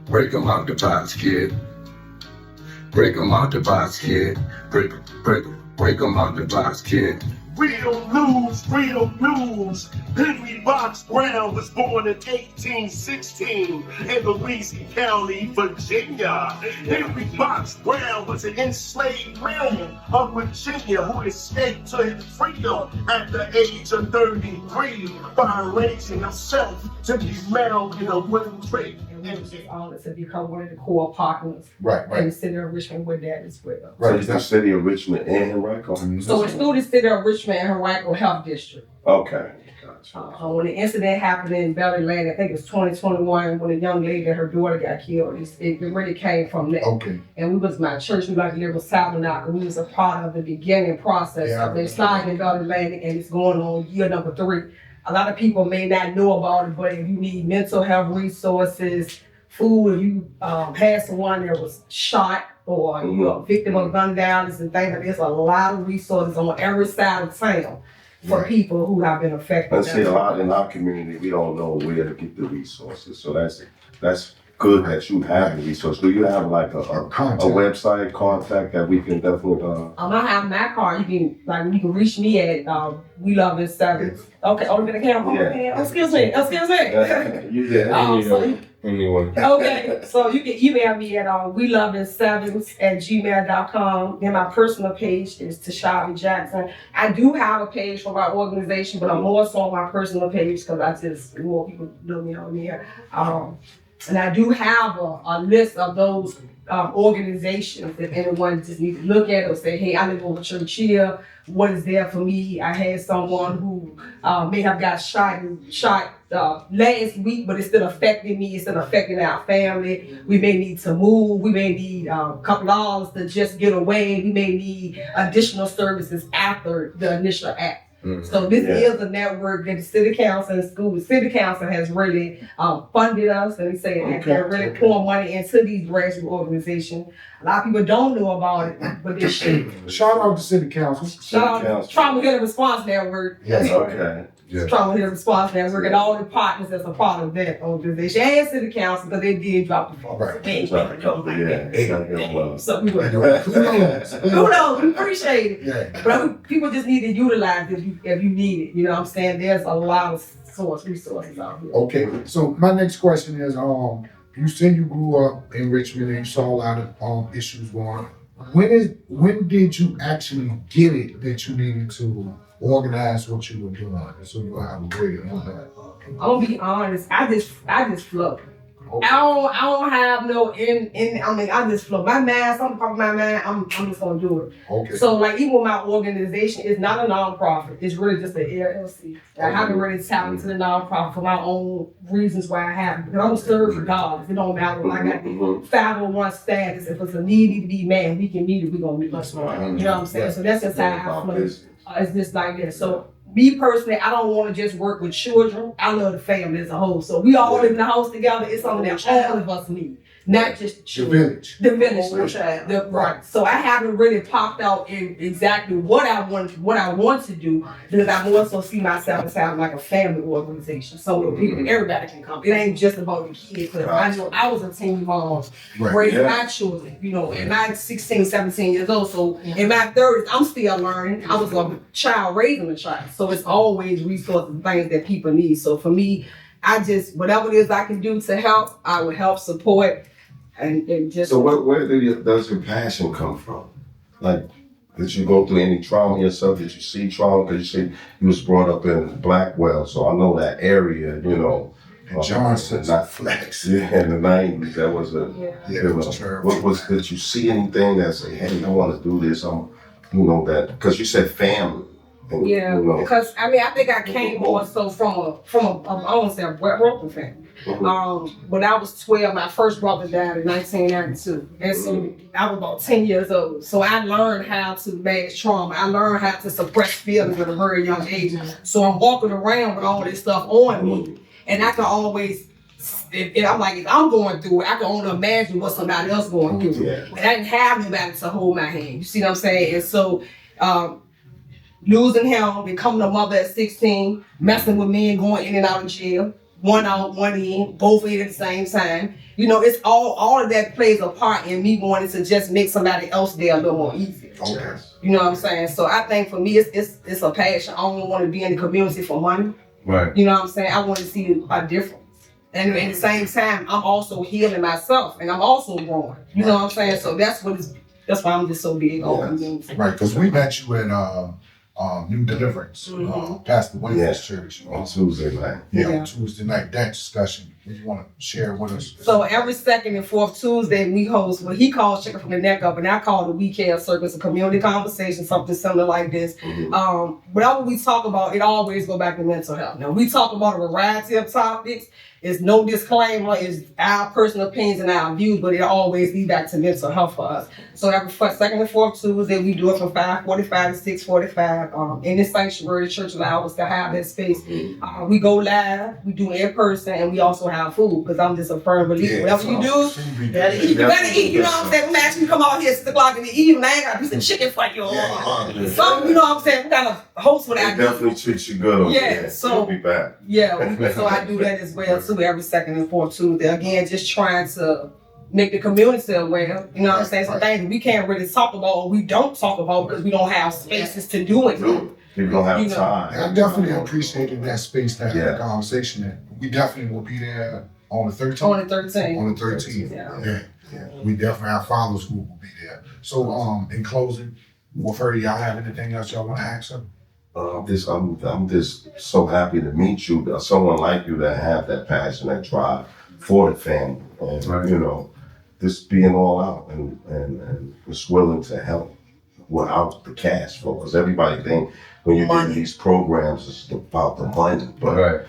Break 'em out the box, kid. Break 'em out the box, kid. Break 'em out the box, kid. Real news. Henry Box Brown was born in 1816 in Louisa County, Virginia. Henry Box Brown was an enslaved man of Virginia who escaped to his freedom at the age of 33 by arranging himself to be mailed in a wooden crate. And we just honored to become one of the core partners in the city of Richmond with that as well. Right, is the city of Richmond and Henrico? So it's through the city of Richmond and Henrico Health District. Okay, gotcha. When the incident happened in Bel Air, I think it was 2021, when a young lady and her daughter got killed, it really came from that. Okay. And we was my church, we like the Liberal Tabernacle. We was a part of the beginning process of the slide in Bel Air, and it's going on year number 3. A lot of people may not know about it, but if you need mental health resources, food, if you had someone that was shot or you're a victim of gun violence and things like that, there's a lot of resources on every side of town for people who have been affected. I see a lot in our community, we don't know where to get the resources. So that's good that you have the resources. Do you have like a website contact that we can definitely? I have my card. You can reach me at We Love in Service. Okay, only the camera. Yeah. Excuse me. Anyone. Okay, so you can email me at weloveinsevens@gmail.com. Then my personal page is Tashabe Jackson. I do have a page for my organization, but I'm also on my personal page because more people know me on here. And I do have a list of those organizations if anyone just needs to look at it or say, hey, I live over church here. What is there for me? I had someone who may have got shot last week, but it's still affecting me. It's still affecting our family. We may need to move. We may need a couple dollars to just get away. We may need additional services after the initial act. So this is a network that the city council and the city council has really funded us, and they're really pouring money into these grassroots organizations. A lot of people don't know about it, but this shit. Shout out to city council. Shout out to Trauma Healing Response Network. Yes, okay. Yeah. Trauma Healing Response Network and all the partners that's a part of that organization and city council because they did drop the phone. Right. So we were who knows? We appreciate it. Yeah. But people just need to utilize it if you need it. You know what I'm saying? There's a lot of resources out here. Okay. So my next question is, you said you grew up in Richmond and you saw a lot of issues going on. When did you actually get it that you needed to organize what you were doing so you have a way to do that? I'm gonna be honest. I just flow. Okay. I don't have no I just flow. My mind, something pop in my mind, I'm just gonna do it. Okay. So like even with my organization, it's not a nonprofit. It's really just an LLC. I haven't really tapped into the nonprofit for my own reasons why I haven't. Because I'm gonna serve regardless. It don't matter when I got the 501 status. If it's a need to be met, we can meet it, we're gonna meet it. You know what I'm saying? So that's just how I flow. It's just like that. So me personally, I don't want to just work with children. I love the family as a whole. So we all live in the house together. It's something that all of us need, not just children. The village. Right. So I haven't really popped out in exactly what I want to do because I more so see myself as having like a family organization. So everybody can come. It ain't just about the kids. I know I was a teen mom raising my children, and I'm 16, 17 years old. So in my 30s, I'm still learning. I was a child raising a child. So it's always resources and things that people need. So for me, I just, whatever it is I can do to help, I will help support and just. So where does your passion come from? Like, did you go through any trauma yourself? Did you see trauma? Because you said you was brought up in Blackwell, so I know that area, And Johnson's not Flex. Yeah, in the 90s, that was it was terrible. Did you see anything that say, hey, I want to do this? That, because you said family. Yeah, because I think I came more so from a I won't say a broken family. When I was 12, my first brother died in 1992, and so I was about 10 years old. So I learned how to manage trauma. I learned how to suppress feelings at a very young age. So I'm walking around with all this stuff on me, and I can always. If I'm going through it, I can only imagine what somebody else going through. Yeah. And I didn't have nobody to hold my hand. You see what I'm saying? And so. Losing him, becoming a mother at 16, messing with men, going in and out of jail. one out, one in, both in at the same time. You know, it's all of that plays a part in me wanting to just make somebody else day a little more easy. Okay. You know what I'm saying? So I think for me, it's a passion. I don't want to be in the community for money. Right. You know what I'm saying? I want to see a difference. And at the same time, I'm also healing myself, and I'm also growing. You know what I'm saying? So that's why I'm just so big on community. Right, because we met you at New Deliverance, Pastor Williams Church. On Tuesday night. On Tuesday night, that discussion. You want to share with us? So every second and fourth Tuesday, we host what he calls Chicken from the Neck Up, and I call the Weekend Circus, a community conversation, something similar like this. Whatever we talk about, it always go back to mental health. Now, we talk about a variety of topics. It's no disclaimer. It's our personal opinions and our views, but it always leads back to mental health for us. So every second and fourth Tuesday, we do it from 5:45 to 6:45. In this sanctuary, the church allows us to have that space. We go live, we do in person, and we also have food, because I'm just a firm believer. Whatever you do, you better eat. You better eat. You know what I'm saying? Imagine you come out here at 6 o'clock in the evening, I ain't got a piece of chicken for you. Some, you know what I'm saying? We kind of host what I do. Definitely treat you good over there. So You'll be back. so I do that as well too, every second and fourth Tuesday. Again, just trying to make the community aware. You know what I'm saying? Some things we can't really talk about, or we don't talk about, because we don't have spaces to do it. People don't have time. I definitely appreciated that space to have a conversation in. We definitely will be there on the 13th. On the 13th. On the 13th. Yeah. We definitely, our fathers group will be there. So, in closing, with her, y'all have anything else y'all want to ask her? I'm just so happy to meet you. Someone like you that have that passion, that drive for the family, and you know, just being all out and just willing to help without the cash flow. Because everybody think when you get these programs, it's about the money, but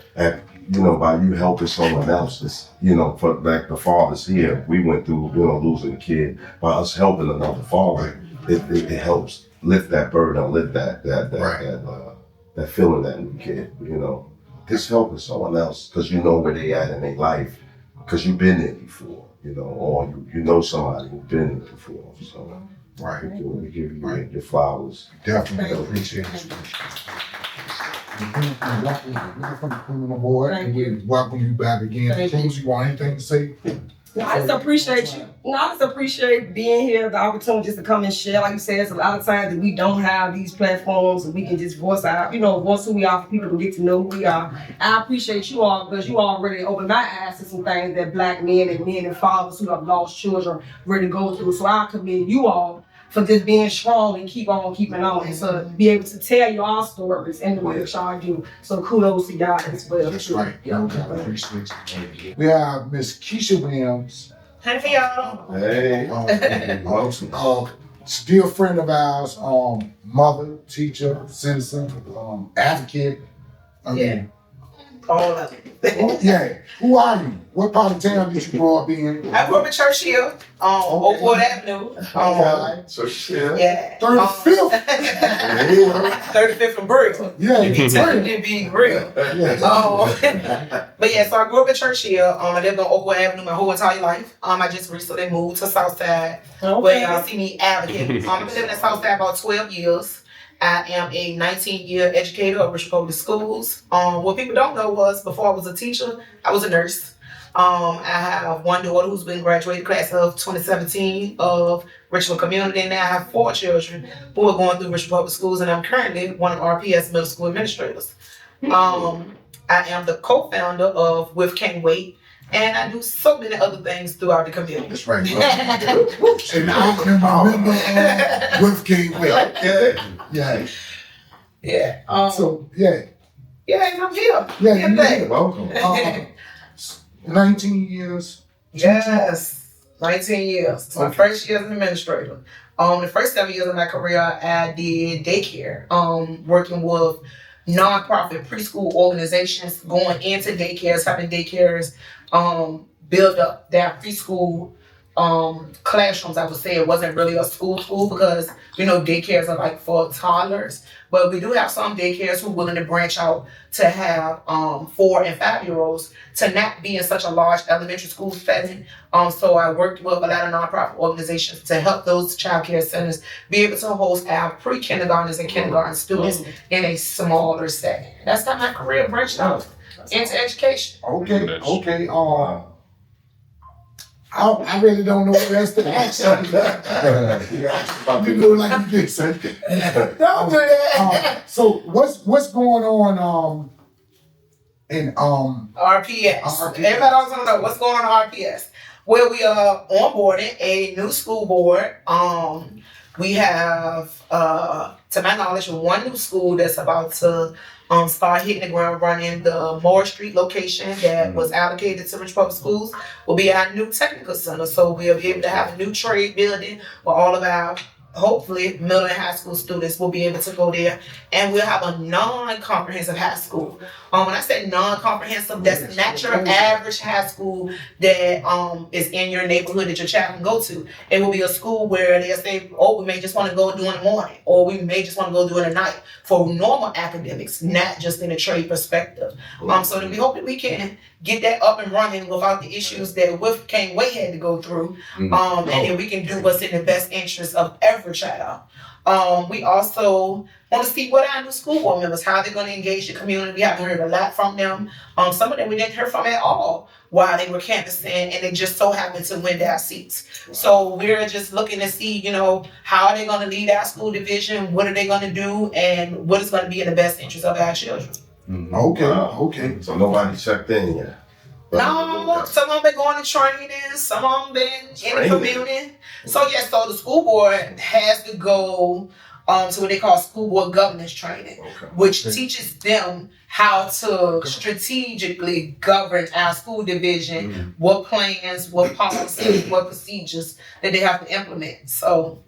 you know, by you helping someone else, it's, you know, for like the fathers here, we went through, you know, losing a kid. By us helping another father, it helps lift that burden, lift that feeling that new kid, you know. Just helping someone else, because you know where they at in their life, because you've been there before, you know, or you know somebody who's been there before. So we give you your flowers. Definitely appreciate it. Welcome on board, and we welcome you back again. James, you want anything to say? No, I just appreciate you. I just appreciate being here, the opportunity just to come and share. Like you said, it's a lot of times that we don't have these platforms and we can just voice who we are for people to get to know who we are. I appreciate you all, because you all really opened my eyes to some things that Black men and fathers who have lost children really go through. So I commend you all for just being strong and keep on keeping on, and so be able to tell your stories in the way that y'all do. So kudos to y'all as well. That's right. I appreciate you. We have Miss Keisha Williams. Hi for y'all. Hey. Still a friend of ours, mother, teacher, citizen, advocate. All of it. Who are you? What part of town did you grow up in? I grew up in Churchill on Oakwood Avenue. Churchill. 35th. 35th and Brill. To be real. But yeah, so I grew up in Churchill. I lived on Oakwood Avenue my whole entire life. I just recently moved to Southside, where y'all see me advocate. I've been living in Southside about 12 years. I am a 19-year educator of Richmond Public Schools. What people don't know was, before I was a teacher, I was a nurse. I have one daughter who's been graduated class of 2017 of Richmond Community, and now I have 4 children who are going through Richmond Public Schools, and I'm currently one of RPS middle school administrators. I am the co-founder of With Can't Wait, and I do so many other things throughout the community. That's right. And I am a member of With Can't Wait. I'm here. Welcome. 19 years. Yes, 19 years. My first year as an administrator. The first 7 years of my career, I did daycare, working with nonprofit preschool organizations, going into daycares, having daycares build up their preschool classrooms. I would say it wasn't really a school because, you know, daycares are like for toddlers, but we do have some daycares who are willing to branch out to have 4 and 5-year-olds to not be in such a large elementary school setting. So I worked with a lot of nonprofit organizations to help those child care centers be able to host our pre-kindergartners and kindergarten students in a smaller setting. That's how my career branched out. into education. Okay. I really don't know what else to ask you. You look like you did something. Don't do that. So what's going on in RPS. Everybody always want to know what's going on in RPS. Well, we are onboarding a new school board. We have, to my knowledge, one new school that's about to start hitting the ground running. The Moore Street location that was allocated to Rich Public Schools will be our new technical center. So we'll be able to have a new trade building where all of our, hopefully, middle and high school students will be able to go there. And we'll have a non-comprehensive high school. When I say non-comprehensive, that's not your average high school that is in your neighborhood that your child can go to. It will be a school where they'll say, oh, we may just want to go do in the morning, or we may just want to go do it at night for normal academics, not just in a trade perspective. So that we hope that we can get that up and running without the issues that With Kane Way had to go through. And then we can do what's in the best interest of every child. We also want to see what our new school board members, how they're going to engage the community. We haven't heard a lot from them. Some of them we didn't hear from at all while they were canvassing, and they just so happened to win their seats. So we're just looking to see, how are they going to lead our school division? What are they going to do? And what is going to be in the best interest of our children? Okay. So nobody checked in yet? No, some of them been going to training, some of them been in the community. So the school board has to go to what they call school board governance training, which teaches them how to strategically govern our school division, what plans, what policies, what procedures that they have to implement. So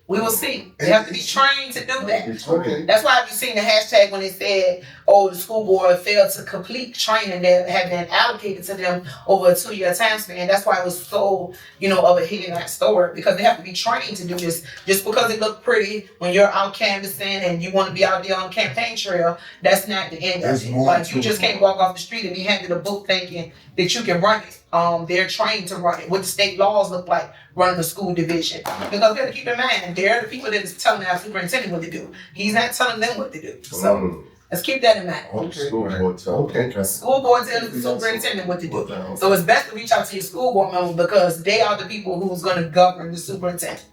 we will see. They have to be trained to do that. Okay. That's why I've seen the hashtag when they said, the school board failed to complete training that had been allocated to them over a 2-year time span. That's why it was so, of a hitting that story, because they have to be trained to do this. Just because it look pretty when you're out canvassing and you want to be out there on the campaign trail, that's not the end of it. Like, you just can't walk off the street and be handed a book thinking that you can run it. They're trained to run it. What the state laws look like running the school division. Because we have to keep in mind, they're the people that is telling our superintendent what to do. He's not telling them what to do. So let's keep that in mind. School board School board tells the superintendent what to do. So it's best to reach out to your school board member because they are the people who's going to govern the superintendent.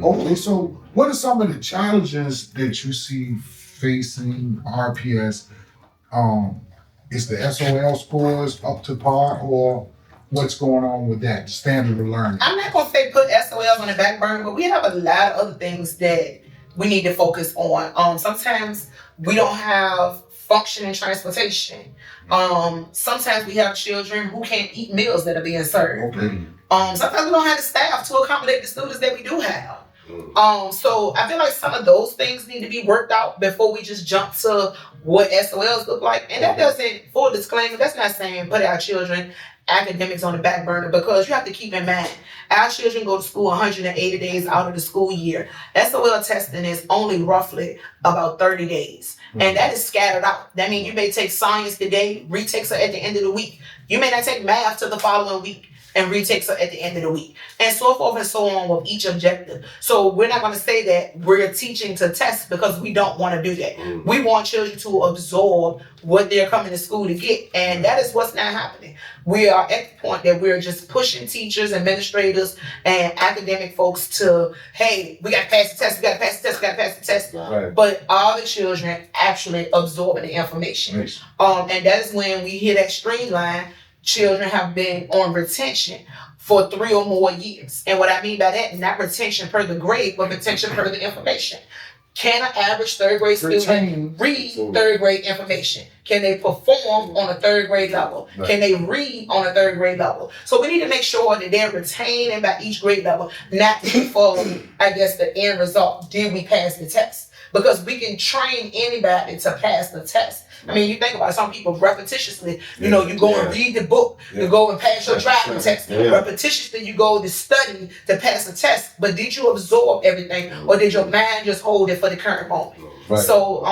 Okay, so what are some of the challenges that you see facing RPS? Is the SOL scores up to par, or what's going on with that standard of learning? I'm not going to say put SOLs on the back burner, but we have a lot of other things that we need to focus on. Sometimes we don't have functioning transportation. Sometimes we have children who can't eat meals that are being served. Sometimes we don't have the staff to accommodate the students that we do have. So I feel like some of those things need to be worked out before we just jump to what SOLs look like. And that doesn't, full disclaimer, that's not saying put our children academics on the back burner, because you have to keep in mind, our children go to school 180 days out of the school year. SOL testing is only roughly about 30 days. And that is scattered out. That means you may take science today, retakes it at the end of the week. You may not take math till the following week and retakes it at the end of the week. And so forth and so on with each objective. So we're not going to say that we're teaching to test, because we don't want to do that. We want children to absorb what they're coming to school to get. And that is what's not happening. We are at the point that we're just pushing teachers, administrators, and academic folks to, hey, we got to pass the test, we got to pass the test, we got to pass the test. Right. But all the children actually absorbing the information. And that is when we hear that streamline. Children have been on retention for 3 or more years. And what I mean by that, not retention per the grade, but retention per the information. Can an average 3rd grade student read 3rd grade information? Can they perform on a 3rd grade level? Can they read on a 3rd grade level? So we need to make sure that they're retaining by each grade level, not for, the end result. Did we pass the test? Because we can train anybody to pass the test. I mean, you think about it, some people repetitiously, you go and read the book, you go and pass your driving test. Repetitiously, you go to study to pass the test. But did you absorb everything, or did your mind just hold it for the current moment? So,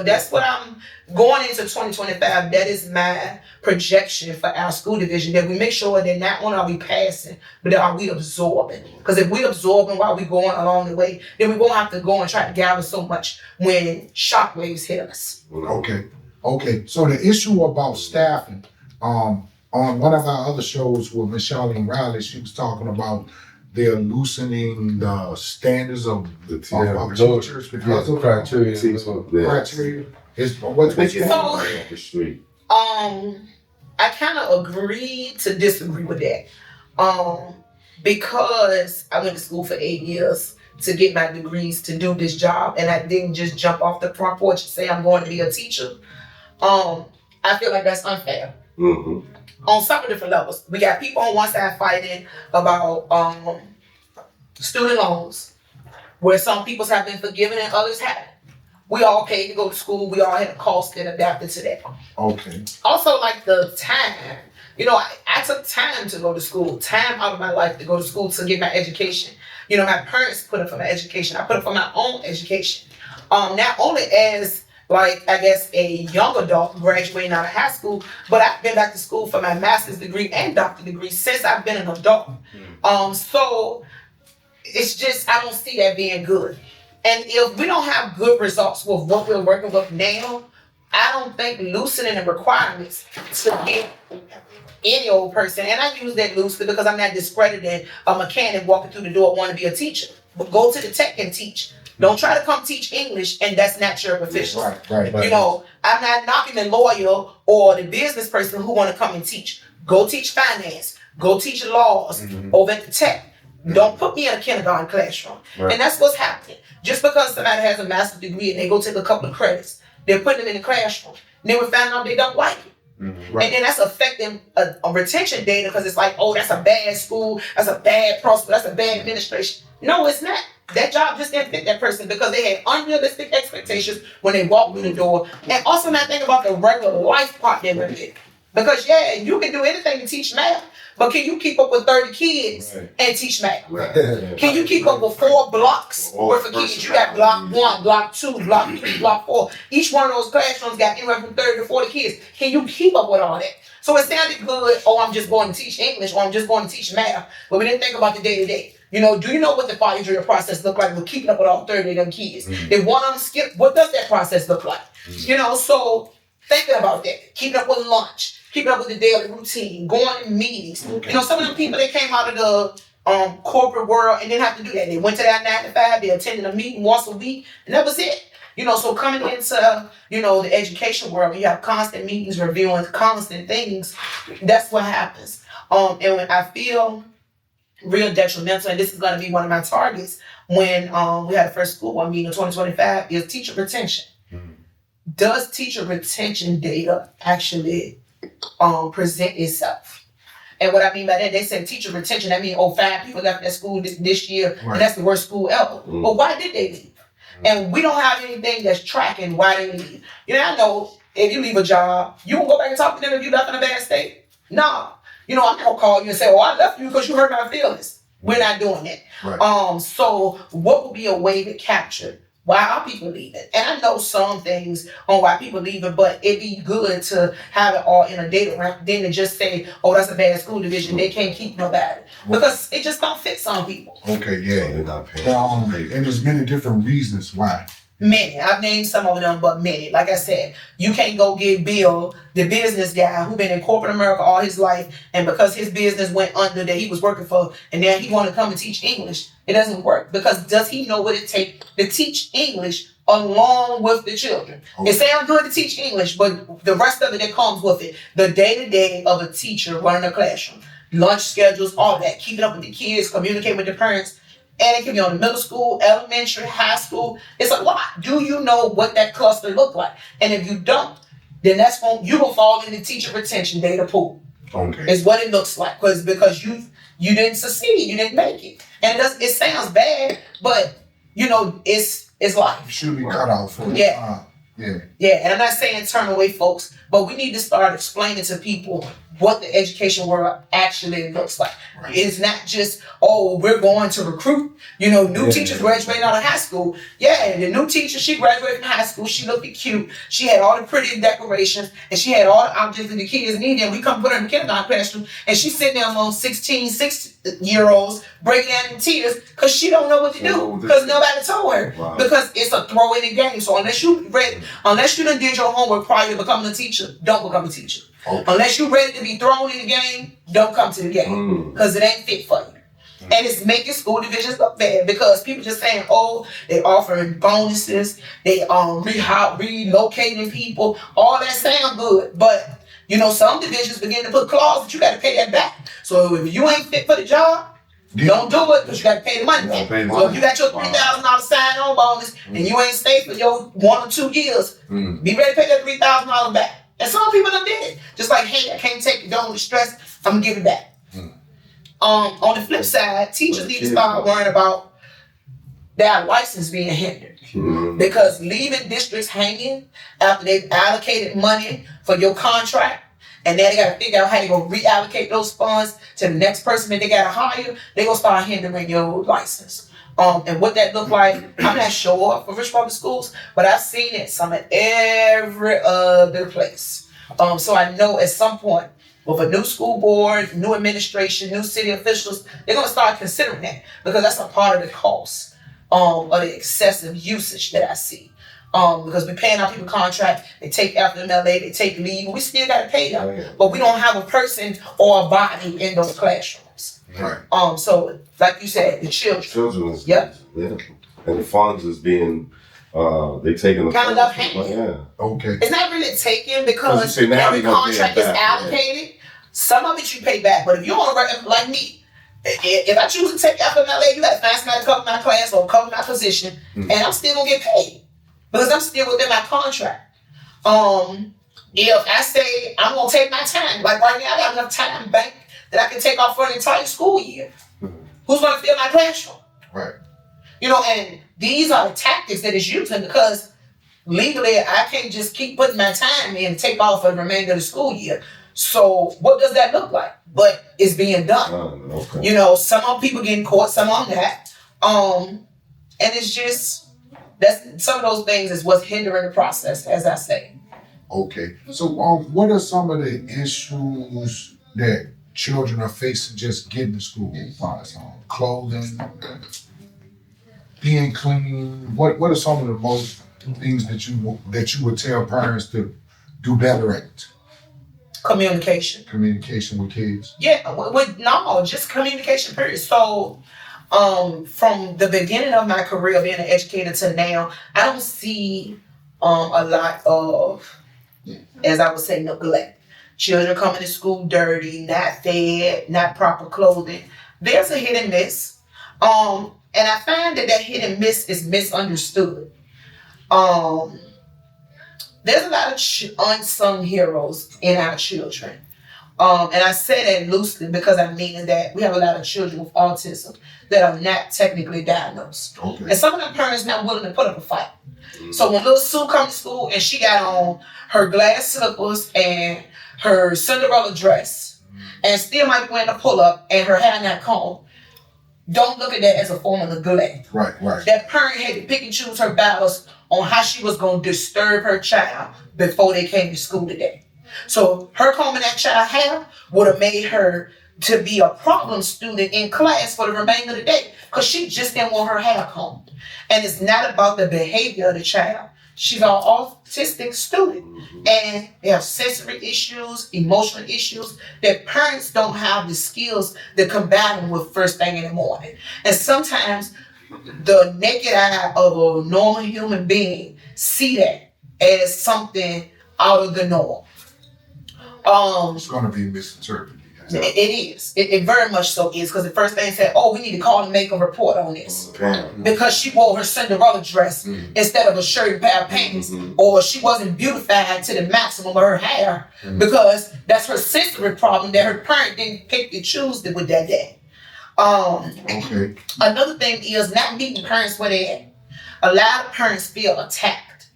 that's what I'm going into 2025. That is my projection for our school division, that we make sure that not only are we passing, but that are we absorbing. Because if we absorbing while we going along the way, then we won't have to go and try to gather so much when shockwaves hit us. Okay. Okay, so the issue about staffing, on one of our other shows with Michelle and Riley, she was talking about they're loosening the standards of teachers because of criteria. criteria. Is what's the street. I kind of agree to disagree with that. Because I went to school for 8 years to get my degrees to do this job, and I didn't just jump off the front porch and say I'm going to be a teacher. I feel like that's unfair. Mm-hmm. On several different levels. We got people on one side fighting about student loans, where some people's have been forgiven and others haven't. We all paid to go to school. We all had a cost and adapted to that. Okay. Also, like the time. You know, I took time to go to school, time out of my life to go to school to get my education. You know, my parents put up for my education. I put up for my own education. Not only as, like, I guess, a young adult graduating out of high school, but I've been back to school for my master's degree and doctorate degree since I've been an adult. So it's just, I don't see that being good. And if we don't have good results with what we're working with now, I don't think loosening the requirements to get any old person, and I use that loosely because I'm not discrediting a mechanic walking through the door wanting to be a teacher. But go to the tech and teach. Don't try to come teach English and that's not your proficiency. Right. You know, I'm not knocking the lawyer or the business person who want to come and teach. Go teach finance. Go teach laws over at the tech. Don't put me in a kindergarten classroom. And that's what's happening. Just because somebody has a master's degree and they go take a couple of credits, they're putting them in the classroom. Then we find out they don't like it. And then that's affecting a retention data because it's like, oh, that's a bad school, that's a bad prospect, that's a bad administration. No, it's not. That job just didn't fit that person because they had unrealistic expectations when they walked through the door. And also not think about the regular life part they were in. Because yeah, you can do anything to teach math, but can you keep up with 30 kids and teach math? Can you keep up with 4 blocks worth of kids? You got block 1, block 2, block 3, block 4. Each one of those classrooms got anywhere from 30 to 40 kids. Can you keep up with all that? So it sounded good, oh, I'm just going to teach English or I'm just going to teach math, but we didn't think about the day-to-day. You know, do you know what the 5-year process look like with keeping up with all 30 of them kids? If one of them skip, what does that process look like? You know, so thinking about that, keeping up with lunch, keeping up with the daily routine, going to meetings. You know, some of them people, they came out of the corporate world and didn't have to do that. They went to that 9 to 5, they attended a meeting once a week, and that was it. You know, so coming into, you know, the education world, you have constant meetings, reviewing constant things, that's what happens. And when I feel real detrimental, and this is going to be one of my targets when we had the first school board meeting in 2025, is teacher retention. Does teacher retention data actually present itself? And what I mean by that, they said teacher retention, that means 5 people left that school this year, and that's the worst school ever. But why did they leave? And we don't have anything that's tracking why they leave. You know, I know if you leave a job, you won't go back and talk to them if you left in a bad state. No. You know, I'm not gonna call you and say, oh, I left you because you hurt my feelings. We're not doing that. So what would be a way to capture why are people leaving? And I know some things on why people leaving, but it'd be good to have it all in a data ramp than to just say, oh, that's a bad school division. They can't keep nobody. Because it just don't fit some people. Okay, yeah. They're not paying. And there's many different reasons why. Many. I've named some of them, but many. Like I said, you can't go get Bill, the business guy who been in corporate America all his life, and because his business went under that he was working for, and now he want to come and teach English. It doesn't work because does he know what it takes to teach English along with the children? It sounds good to teach English, but the rest of it that comes with it, the day-to-day of a teacher running a classroom, lunch schedules, all that, keeping up with the kids, communicating with the parents. And it can be on the middle school, elementary, high school. It's a lot. Do you know what that cluster look like? And if you don't, then that's when you will fall in the teacher retention data pool. Okay. It's what it looks like because you didn't succeed, you didn't make it. And it sounds bad, but you know, it's life. Should be cut out for Yeah. And I'm not saying turn away folks, but we need to start explaining to people what the education world actually looks like. Right. It's not just, oh, we're going to recruit, you know, new teachers graduating out of high school. Yeah, the new teacher, she graduated from high school, she looked cute, she had all the pretty decorations, and she had all the objects that the kids needed, and we come put her in the kindergarten classroom, and she's sitting there among 16 6-year-olds breaking down in tears because she don't know what to do because nobody told her. Wow. Because it's a throw in the game. So unless you done did your homework prior to becoming a teacher, don't become a teacher. Okay. Unless you're ready to be thrown in the game, don't come to the game because it ain't fit for you. And it's making school divisions look bad because people just saying, oh, they offering bonuses, they relocating people, all that sound good, but you know, some divisions begin to put clauses that you got to pay that back. So if you ain't fit for the job, don't do it because you got to pay the money back. So if you got your $3,000 sign-on bonus and you ain't stayed for your 1 or 2 years, be ready to pay that $3,000 back. And some people done did it. Just like, hey, I can't take it, don't stress, I'm gonna give it back. On the flip side, teachers need to start worrying about their license being hindered. Because leaving districts hanging after they've allocated money for your contract, and then they got to figure out how they're going to reallocate those funds to the next person that they got to hire, they're going to start hindering your license. And what that look like, I'm not sure for Rich Public Schools, but I've seen it some at every other place. So I know at some point, with a new school board, new administration, new city officials, they're going to start considering that because that's a part of the cost of the excessive usage that I see. Because we're paying our people contract, they take FMLA, they take leave, we still got to pay them. But we don't have a person or a body in those classrooms. Right. So, like you said, the children. Yeah. And the funds is being, they taking the kind of left handed. Yeah. Okay. It's not really taken because you say now every they gonna pay contract it is back, allocated. Some of it you pay back, but if you want to like me, if I choose to take FMLA, you got to find somebody to cover my class or cover my position, and I'm still gonna get paid because I'm still within my contract. If I say I'm gonna take my time, like right now I got enough time bank that I can take off for an entire school year. Who's gonna fill my classroom? Right. You know, and these are the tactics that it's using because legally I can't just keep putting my time in and take off for the remainder of the school year. So what does that look like? But it's being done. Okay. You know, some of people getting caught, some of them not. And it's just, that's some of those things is what's hindering the process, as I say. Okay. So what are some of the issues that children are facing just getting to school? Clothing, being clean. What are some of the most things that you would tell parents to do better at? Communication. Communication with kids. Yeah, no, just communication period. So from the beginning of my career being an educator to now, I don't see a lot of, as I would say, neglect. Children coming to school dirty, not fed, not proper clothing. There's a hit and miss. And I find that hit and miss is misunderstood. There's a lot of unsung heroes in our children. And I say that loosely because I mean that we have a lot of children with autism that are not technically diagnosed. Okay. And some of them parents not willing to put up a fight. So when little Sue come to school and she got on her glass slippers and her Cinderella dress and still might be wearing a pull-up and her hair not combed, don't look at that as a form of neglect. Right. That parent had to pick and choose her battles on how she was going to disturb her child before they came to school today. So her combing that child hair would have made her to be a problem student in class for the remainder of the day because she just didn't want her hair combed. And it's not about the behavior of the child. She's an autistic student and they have sensory issues, emotional issues that parents don't have the skills to combat them with first thing in the morning. And sometimes the naked eye of a normal human being see that as something out of the norm. It's going to be misinterpreted. It is. It very much so is because the first thing said, oh, we need to call and make a report on this. Because she wore her Cinderella dress instead of a shirt and pair of pants. Or she wasn't beautified to the maximum of her hair because that's her sensory problem that her parent didn't pick and choose with that day. Okay. Another thing is not meeting parents where they at. A lot of parents feel attacked.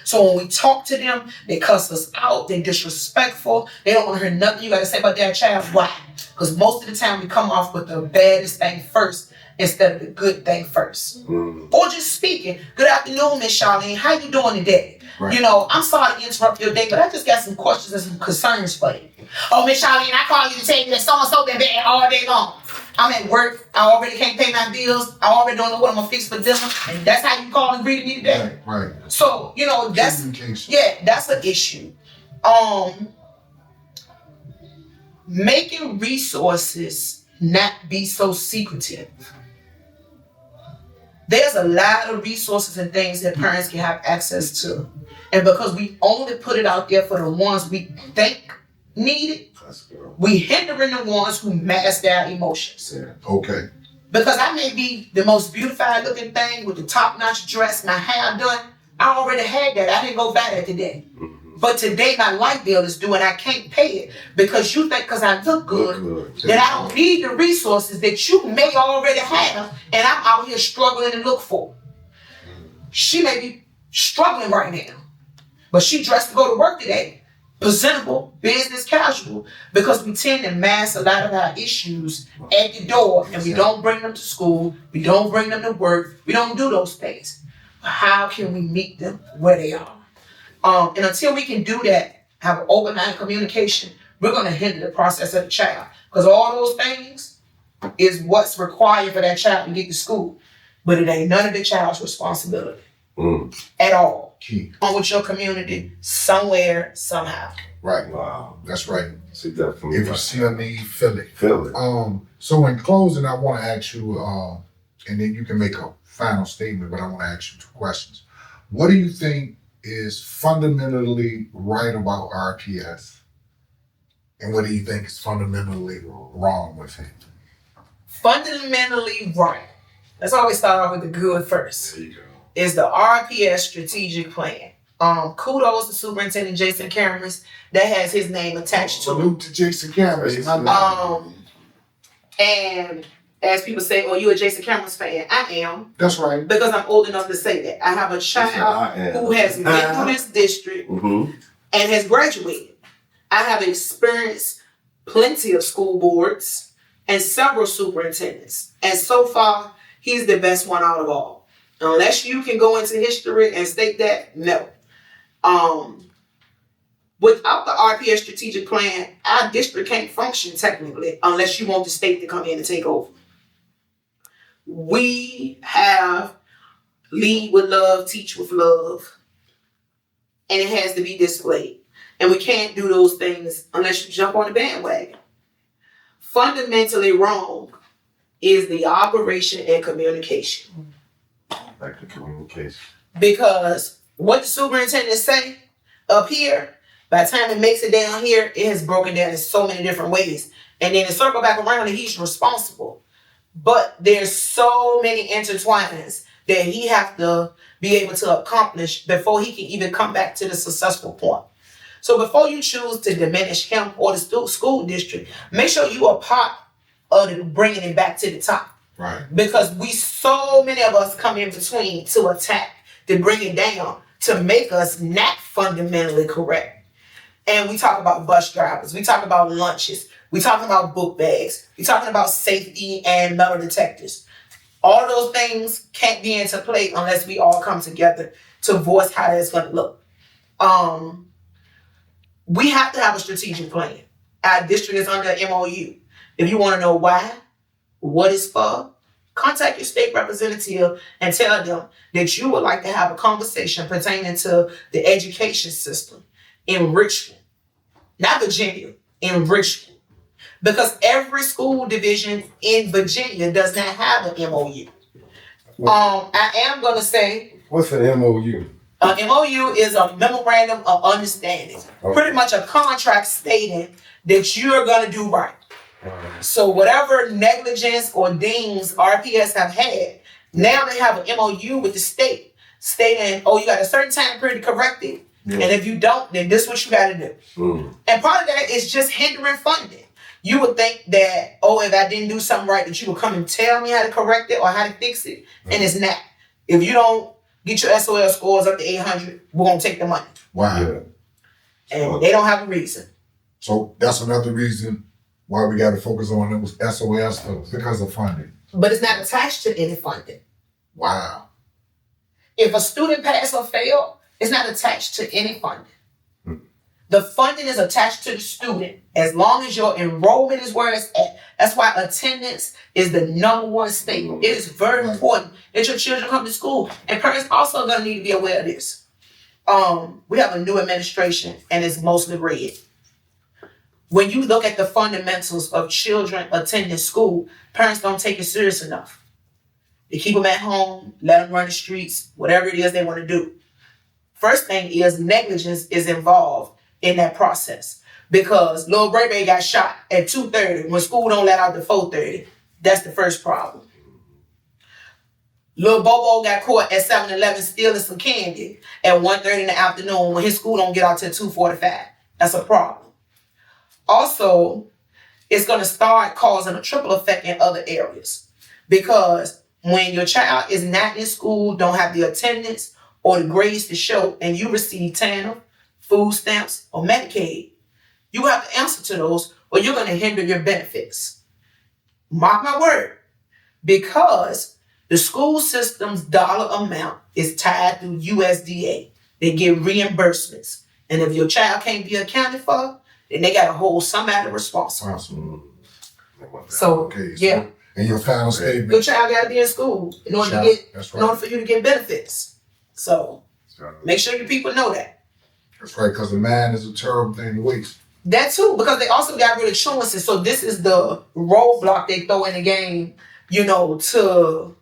So when we talk to them, they cuss us out, they disrespectful, they don't want to hear nothing you got to say about their child. Why? Because most of the time we come off with the baddest thing first instead of the good thing first. Or just speaking, good afternoon, Miss Charlene, how you doing today? Right. You know, I'm sorry to interrupt your day, but I just got some questions and some concerns for you. Oh, Miss Charlene, I call you to tell you that so-and-so been bad all day long. I'm at work. I already can't pay my bills. I already don't know what I'm gonna fix for dinner. And that's how you call and greet me today. Right. So, you know, that's an issue. Making resources not be so secretive. There's a lot of resources and things that parents can have access to. And because we only put it out there for the ones we think need it, we hindering the ones who mask their emotions. Yeah. Okay. Because I may be the most beautified looking thing with the top-notch dress, my hair done. I already had that. I didn't go buy that today. But today my light bill is due and I can't pay it because you think because I look good that I don't need the resources that you may already have and I'm out here struggling to look for. She may be struggling right now, but she dressed to go to work today. Presentable, business casual, because we tend to mask a lot of our issues at the door and we don't bring them to school, we don't bring them to work, we don't do those things. How can we meet them where they are? And until we can do that, have an open line of communication, we're going to hinder the process of the child. Because all those things is what's required for that child to get to school. But it ain't none of the child's responsibility at all. Key. On with your community, somewhere, somehow. Right. Wow. That's right. See, definitely. If you see a need, fill it. Feel it. So in closing, I want to ask you, and then you can make a final statement, but I want to ask you 2 questions. What do you think is fundamentally right about RPS? And what do you think is fundamentally wrong with it? Fundamentally right. Let's always start off with the good first. There you go. Is the RPS strategic plan. Kudos to Superintendent Jason Cameron that has his name attached to it. Salute to Jason Cameron. And as people say, you a Jason Cameron's fan. I am. That's right. Because I'm old enough to say that. I have a child who has been through this district and has graduated. I have experienced plenty of school boards and several superintendents. And so far, he's the best one out of all. Unless you can go into history and state that, no. Without the RPS strategic plan, our district can't function technically unless you want the state to come in and take over. We have lead with love, teach with love, and it has to be displayed. And we can't do those things unless you jump on the bandwagon. Fundamentally wrong is the operation and communication. Like the communication. Because what the superintendent say up here, by the time it makes it down here, it has broken down in so many different ways. And then it circle back around and he's responsible. But there's so many intertwines that he have to be able to accomplish before he can even come back to the successful point. So before you choose to diminish him or the school district, make sure you are part of bringing it back to the top. Right. Because so many of us come in between to attack, to bring it down, to make us not fundamentally correct. And we talk about bus drivers, we talk about lunches, we talking about book bags, we talking about safety and metal detectors. All those things can't be into play unless we all come together to voice how that's going to look. We have to have a strategic plan. Our district is under MOU. If you want to know why, what it's for, contact your state representative and tell them that you would like to have a conversation pertaining to the education system in Richmond, not Virginia, in Richmond. Because every school division in Virginia does not have an MOU. I am going to say... What's an MOU? An MOU is a memorandum of understanding. Okay. Pretty much a contract stating that you are going to do right. So whatever negligence or dings RPS have had, now they have an MOU with the state stating, you got a certain time period to correct it. And if you don't, then this is what you got to do. And part of that is just hindering funding. You would think that, if I didn't do something right, that you would come and tell me how to correct it or how to fix it. And it's not. If you don't get your SOL scores up to 800, we're going to take the money. Wow. Yeah. And they don't have a reason. So that's another reason why we got to focus on it was SOL stuff, because of funding. But it's not attached to any funding. Wow. If a student pass or fail, it's not attached to any funding. The funding is attached to the student as long as your enrollment is where it's at. That's why attendance is the number one staple. It is very important that your children come to school. And parents also gonna need to be aware of this. We have a new administration and it's mostly red. When you look at the fundamentals of children attending school, parents don't take it serious enough. They keep them at home, let them run the streets, whatever it is they want to do. First thing is negligence is involved in that process because little Ray got shot at 2:30 when school don't let out to 4:30. That's the first problem. Little Bobo got caught at 7-Eleven stealing some candy at 1:30 in the afternoon when his school don't get out till 2:45. That's a problem. Also, it's going to start causing a triple effect in other areas because when your child is not in school, don't have the attendance or the grades to show, and you receive TANF, food stamps, or Medicaid, you have to answer to those or you're going to hinder your benefits. Mark my word, because the school system's dollar amount is tied through USDA. They get reimbursements. And if your child can't be accounted for, then they got to hold somebody responsible. So, yeah. And your final statement. Your child got to be in school in order to get, in order for you to get benefits. So, make sure your people know that. That's right, because the man is a terrible thing to waste. That too, because they also got rid of truancy. So this is the roadblock they throw in the game, to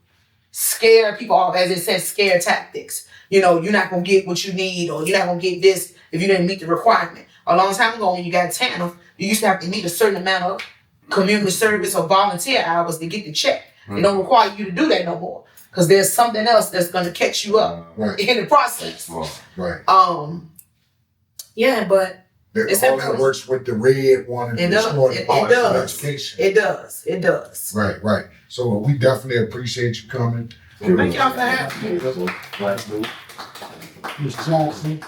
scare people off, as it says, scare tactics. You're not going to get what you need, or you're not going to get this if you didn't meet the requirement. A long time ago, when you got TANF, you used to have to meet a certain amount of community service or volunteer hours to get the check. They don't require you to do that no more because there's something else that's going to catch you up in the process. Right. Yeah, but all that works with the red one and the short education. It does. Right. So we definitely appreciate you coming. Thank y'all for having me. Ms. Jackson.